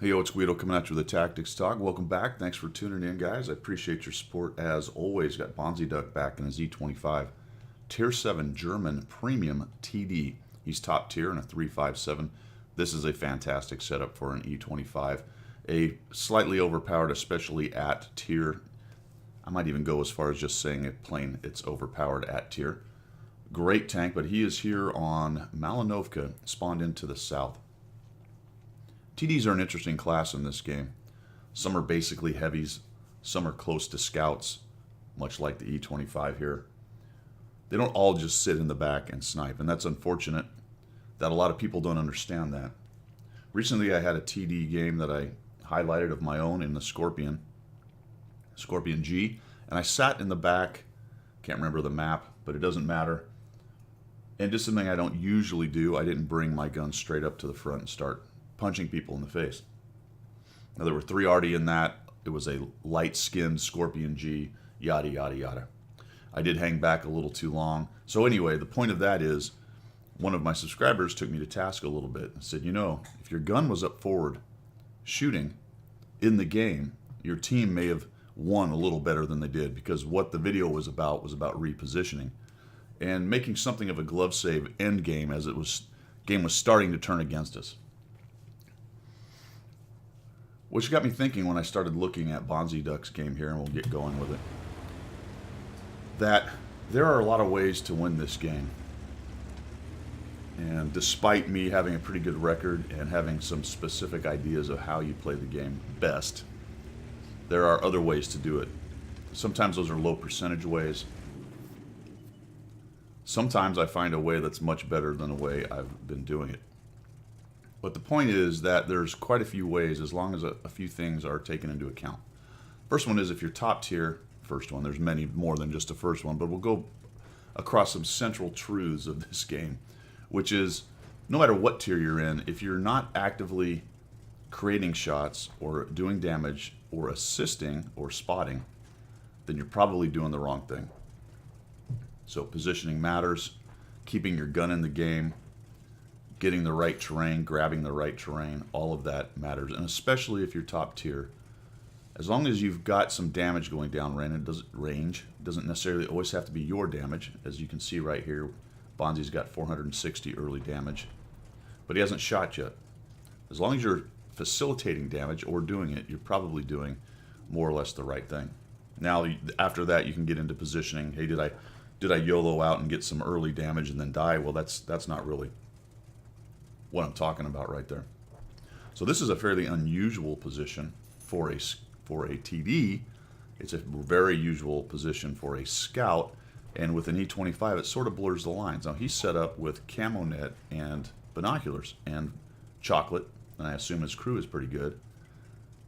Hey, yo, it's Guido coming at you with a Tactics Talk. Welcome back. Thanks for tuning in, guys. I appreciate your support as always. Got Banziduck back in his E-25. Tier 7 German Premium TD. He's top tier in a 357. This is a fantastic setup for an E-25. A slightly overpowered, especially at tier. I might even go as far as just saying it plain, it's overpowered at tier. Great tank, but he is here on Malinovka, spawned into the south. TDs are an interesting class in this game. Some are basically heavies, some are close to scouts, much like the E-25 here. They don't all just sit in the back and snipe, and that's unfortunate that a lot of people don't understand that. Recently I had a TD game that I highlighted of my own in the Scorpion G, and I sat in the back, can't remember the map, but it doesn't matter. And just something I don't usually do, I didn't bring my gun straight up to the front and start punching people in the face. Now there were 3 already in that. It was a light-skinned Scorpion G, yada yada yada. I did hang back a little too long. So anyway, the point of that is one of my subscribers took me to task a little bit and said, you know, if your gun was up forward shooting in the game, your team may have won a little better than they did, because what the video was about repositioning and making something of a glove save end game as game was starting to turn against us. Which got me thinking when I started looking at Banziduck's game here, and we'll get going with it, that there are a lot of ways to win this game. And despite me having a pretty good record and having some specific ideas of how you play the game best, there are other ways to do it. Sometimes those are low percentage ways. Sometimes I find a way that's much better than the way I've been doing it. But the point is that there's quite a few ways, as long as a few things are taken into account. First one is if you're top tier, first one, there's many more than just the first one, but we'll go across some central truths of this game, which is no matter what tier you're in, if you're not actively creating shots or doing damage or assisting or spotting, then you're probably doing the wrong thing. So positioning matters, keeping your gun in the game, getting the right terrain, grabbing the right terrain, all of that matters. And especially if you're top tier, as long as you've got some damage going down range, doesn't necessarily always have to be your damage. As you can see right here, Bonzi's got 460 early damage, but he hasn't shot yet. As long as you're facilitating damage or doing it, you're probably doing more or less the right thing. Now, after that, you can get into positioning. Hey, did I YOLO out and get some early damage and then die? Well, that's not really what I'm talking about right there. So this is a fairly unusual position for a TD. It's a very usual position for a scout, and with an E-25 it sort of blurs the lines. Now he's set up with camo net and binoculars and chocolate, and I assume his crew is pretty good,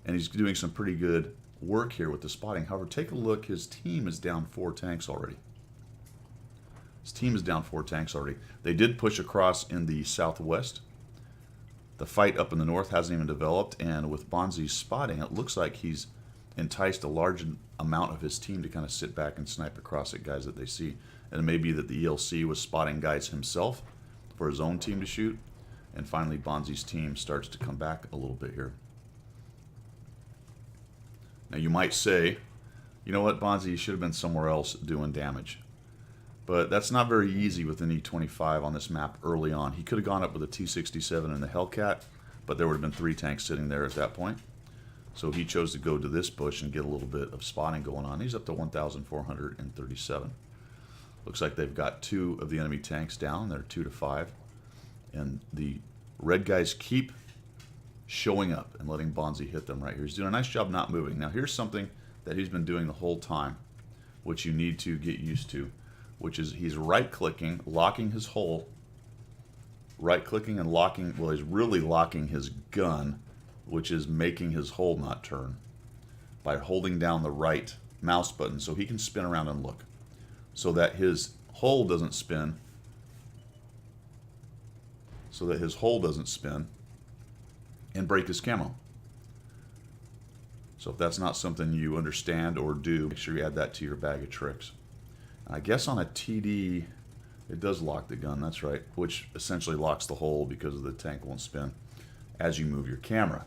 and he's doing some pretty good work here with the spotting. However, take a look, his team is down 4 tanks already. His team is down 4 tanks already. They did push across in the southwest. The fight up in the north hasn't even developed, and with Bonzi's spotting, it looks like he's enticed a large amount of his team to kind of sit back and snipe across at guys that they see. And it may be that the ELC was spotting guys himself for his own team to shoot, and finally Bonzi's team starts to come back a little bit here. Now you might say, you know what, Bonzi should have been somewhere else doing damage. But that's not very easy with an E-25 on this map early on. He could have gone up with a T-67 and the Hellcat, but there would have been 3 tanks sitting there at that point. So he chose to go to this bush and get a little bit of spotting going on. He's up to 1,437. Looks like they've got 2 of the enemy tanks down. They're 2 to 5. And the red guys keep showing up and letting Bonzi hit them right here. He's doing a nice job not moving. Now here's something that he's been doing the whole time, which you need to get used to, which is he's right-clicking, locking his hole, right-clicking and locking, well, he's really locking his gun, which is making his hole not turn, by holding down the right mouse button so he can spin around and look, so that his hole doesn't spin, and break his camo. So if that's not something you understand or do, make sure you add that to your bag of tricks. I guess on a TD, it does lock the gun, that's right, which essentially locks the hole because the tank won't spin as you move your camera.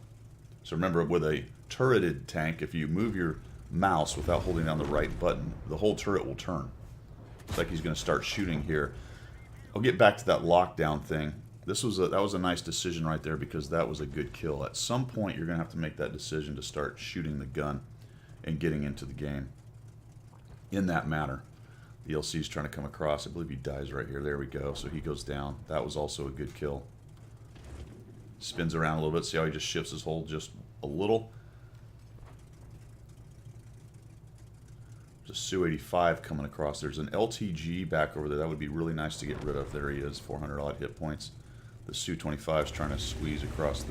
So remember, with a turreted tank, if you move your mouse without holding down the right button, the whole turret will turn. It's like he's going to start shooting here. I'll get back to that lockdown thing. That was a nice decision right there, because that was a good kill. At some point, you're going to have to make that decision to start shooting the gun and getting into the game in that manner. The LC's trying to come across. I believe he dies right here. There we go. So he goes down. That was also a good kill. Spins around a little bit. See how he just shifts his hold just a little? There's a Su-85 coming across. There's an LTG back over there. That would be really nice to get rid of. There he is, 400 odd hit points. The Su-25 is trying to squeeze across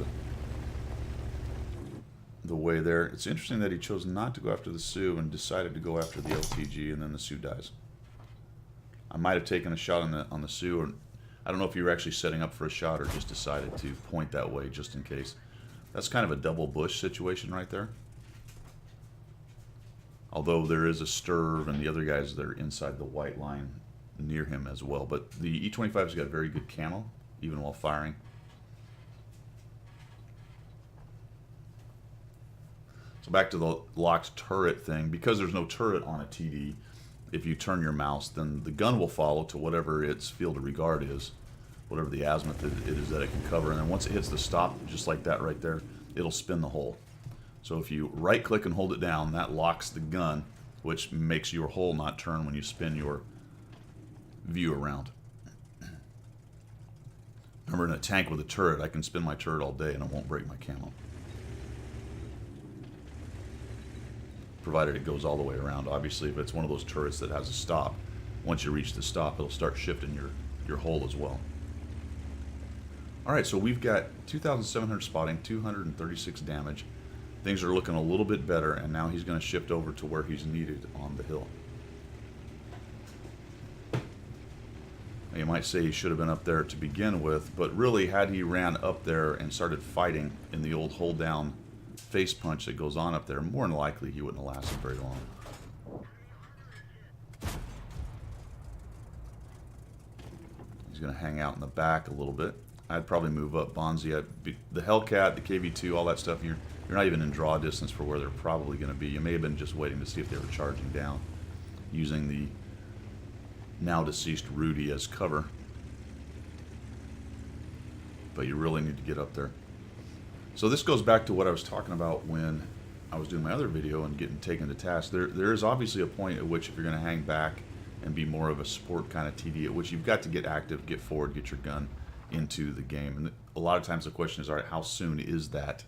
the way there. It's interesting that he chose not to go after the Su and decided to go after the LTG, and then the Su dies. I might have taken a shot on the Su, or I don't know if you were actually setting up for a shot or just decided to point that way just in case. That's kind of a double bush situation right there. Although there is a Sturv and the other guys that are inside the white line near him as well. But the E-25's got very good camo, even while firing. So back to the locked turret thing. Because there's no turret on a TD, if you turn your mouse, then the gun will follow to whatever its field of regard is, whatever the azimuth it is that it can cover. And then once it hits the stop, just like that right there, it'll spin the hole. So if you right-click and hold it down, that locks the gun, which makes your hole not turn when you spin your view around. Remember, in a tank with a turret, I can spin my turret all day and it won't break my camo. Provided it goes all the way around. Obviously, if it's one of those turrets that has a stop, once you reach the stop, it'll start shifting your hole as well. Alright, so we've got 2,700 spotting, 236 damage. Things are looking a little bit better, and now he's going to shift over to where he's needed on the hill. Now, you might say he should have been up there to begin with, but really, had he ran up there and started fighting in the old hold down face punch that goes on up there, more than likely he wouldn't have lasted very long. He's going to hang out in the back a little bit. I'd probably move up Banzi. The Hellcat, the KV-2, all that stuff, you're not even in draw distance for where they're probably going to be. You may have been just waiting to see if they were charging down, using the now deceased Rudy as cover. But you really need to get up there. So this goes back to what I was talking about when I was doing my other video and getting taken to task. There is obviously a point at which, if you're going to hang back and be more of a sport kind of TD, at which you've got to get active, get forward, get your gun into the game. And a lot of times the question is, all right, how soon is that?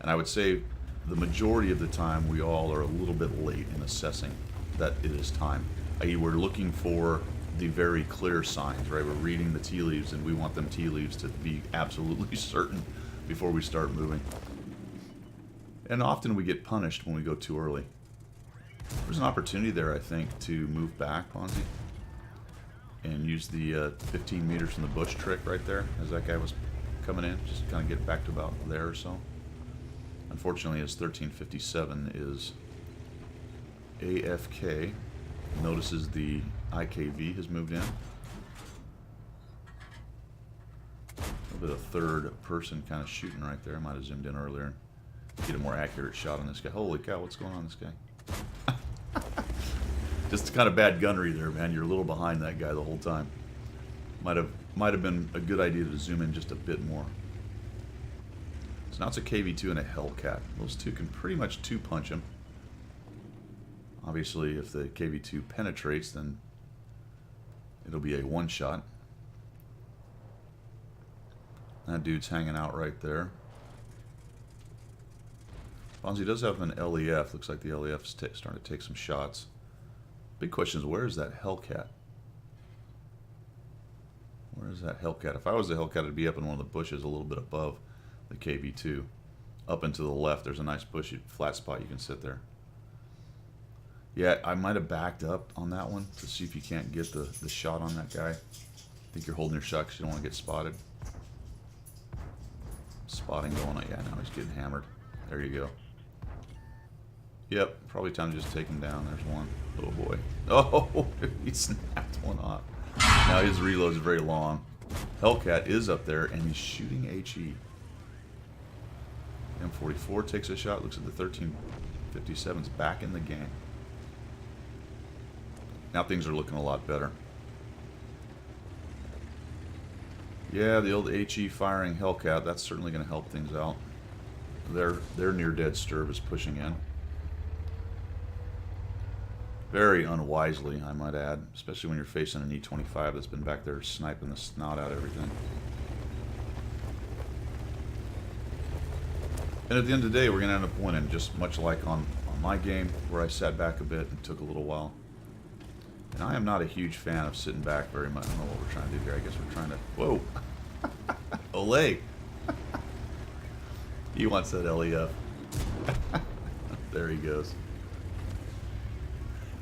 And I would say the majority of the time we all are a little bit late in assessing that it is time. I.e., we're looking for the very clear signs, right? We're reading the tea leaves, and we want them tea leaves to be absolutely certain before we start moving. And often we get punished when we go too early. There's an opportunity there, I think, to move back, Ponzi, and use the 15 meters from the bush trick right there as that guy was coming in. Just kind of get back to about there or so. Unfortunately, his 1357 is AFK. Notices the IKV has moved in. A little bit of third person kind of shooting right there. I might have zoomed in earlier and get a more accurate shot on this guy. Holy cow, what's going on with this guy? Just kind of bad gunnery there, man. You're a little behind that guy the whole time. Might have been a good idea to zoom in just a bit more. So now it's a KV-2 and a Hellcat. Those two can pretty much two-punch him. Obviously, if the KV-2 penetrates, then it'll be a one-shot. That dude's hanging out right there. Bonzi does have an LEF. Looks like the LEF's starting to take some shots. Big question is, where is that Hellcat? Where is that Hellcat? If I was the Hellcat, it'd be up in one of the bushes a little bit above the KV-2. Up and to the left, there's a nice bushy flat spot you can sit there. Yeah, I might have backed up on that one to see if you can't get the shot on that guy. I think you're holding your shot because you don't want to get spotted. Spotting going on. Yeah, now he's getting hammered. There you go. Yep, probably time to just take him down. There's one. Oh boy. Oh, he snapped one off. Now his reload is very long. Hellcat is up there and he's shooting HE. M44 takes a shot. Looks like the 1357's back in the game. Now things are looking a lot better. Yeah, the old HE firing Hellcat, that's certainly going to help things out. Their near-dead stirb is pushing in. Very unwisely, I might add, especially when you're facing an E-25 that's been back there sniping the snot out of everything. And at the end of the day, we're going to end up winning, just much like on my game, where I sat back a bit and took a little while. And I am not a huge fan of sitting back very much. I don't know what we're trying to do here. I guess we're trying to... Whoa! Olay! He wants that LEF. There he goes.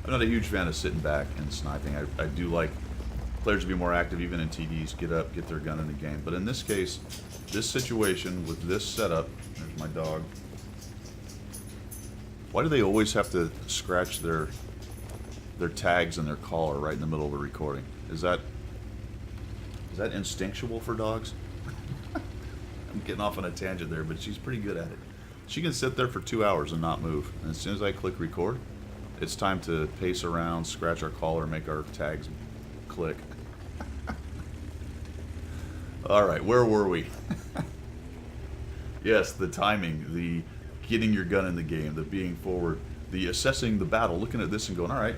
I'm not a huge fan of sitting back and sniping. I do like players to be more active, even in TDs. Get up, get their gun in the game. But in this case, this situation with this setup... There's my dog. Why do they always have to scratch their tags and their collar right in the middle of a recording? Is that instinctual for dogs? I'm getting off on a tangent there, but she's pretty good at it. She can sit there for 2 hours and not move. And as soon as I click record, it's time to pace around, scratch our collar, make our tags click. All right, where were we? Yes, the timing, the getting your gun in the game, the being forward, the assessing the battle, looking at this and going, all right,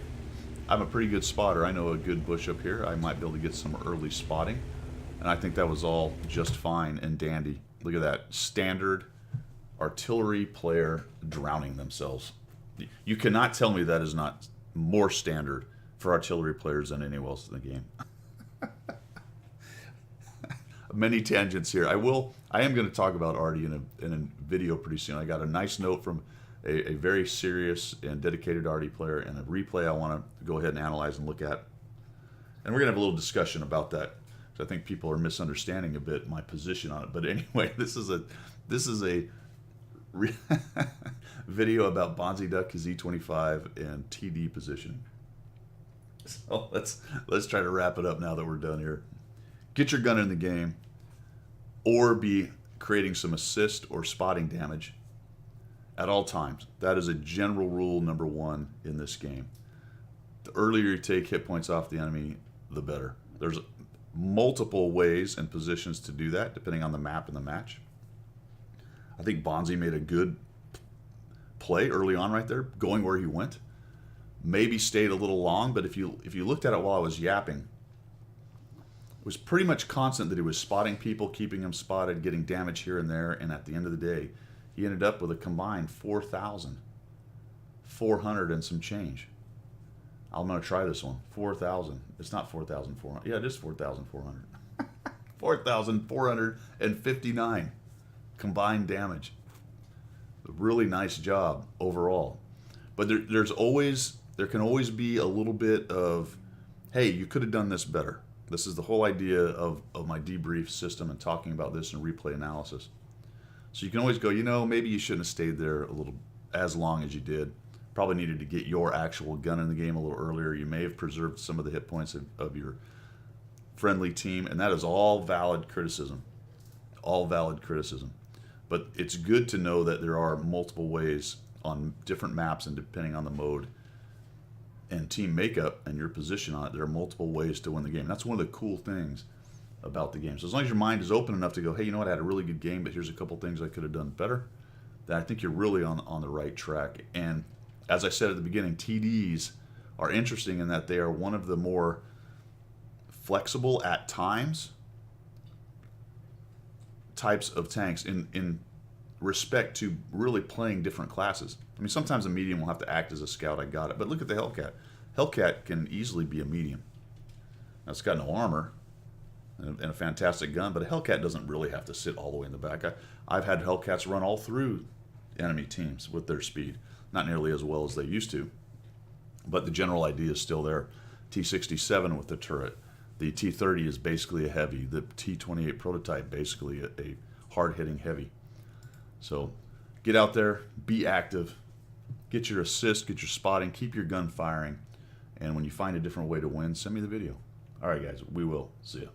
I'm a pretty good spotter. I know a good bush up here. I might be able to get some early spotting. And I think that was all just fine and dandy. Look at that. Standard artillery player drowning themselves. You cannot tell me that is not more standard for artillery players than anyone else in the game. Many tangents here. I am going to talk about Artie in a video pretty soon. I got a nice note from a very serious and dedicated Artie player and a replay I want to go ahead and analyze and look at. And we're going to have a little discussion about that. I think people are misunderstanding a bit my position on it. But anyway, this is a video about Banziduck, his E-25, and TD positioning. So let's try to wrap it up now that we're done here. Get your gun in the game, or be creating some assist or spotting damage at all times. That is a general rule number one in this game. The earlier you take hit points off the enemy, the better. There's multiple ways and positions to do that, depending on the map and the match. I think Bonzi made a good play early on right there, going where he went. Maybe stayed a little long, but if you looked at it while I was yapping, it was pretty much constant that he was spotting people, keeping them spotted, getting damage here and there, and at the end of the day, he ended up with a combined 4,400 and some change. I'm going to try this one. 4,000. It's not 4,400. Yeah, it is 4,400. 4,459 combined damage. A really nice job overall. But there can always be a little bit of, hey, you could have done this better. This is the whole idea of my debrief system and talking about this in replay analysis. So you can always go, maybe you shouldn't have stayed there a little as long as you did. Probably needed to get your actual gun in the game a little earlier. You may have preserved some of the hit points of your friendly team, and that is all valid criticism. All valid criticism. But it's good to know that there are multiple ways on different maps, and depending on the mode and team makeup and your position on it, there are multiple ways to win the game. That's one of the cool things about the game. So as long as your mind is open enough to go, hey, you know what, I had a really good game, but here's a couple things I could have done better, then I think you're really on the right track. And as I said at the beginning, TDs are interesting in that they are one of the more flexible at times types of tanks in respect to really playing different classes. I mean, sometimes a medium will have to act as a scout, I got it. But look at the Hellcat. Hellcat can easily be a medium. Now, it's got no armor and a fantastic gun, but a Hellcat doesn't really have to sit all the way in the back. I've had Hellcats run all through enemy teams with their speed. Not nearly as well as they used to, but the general idea is still there. T-67 with the turret. The T-30 is basically a heavy. The T-28 prototype, basically a hard-hitting heavy. So get out there, be active, get your assist, get your spotting, keep your gun firing, and when you find a different way to win, send me the video. All right, guys, we will. See ya.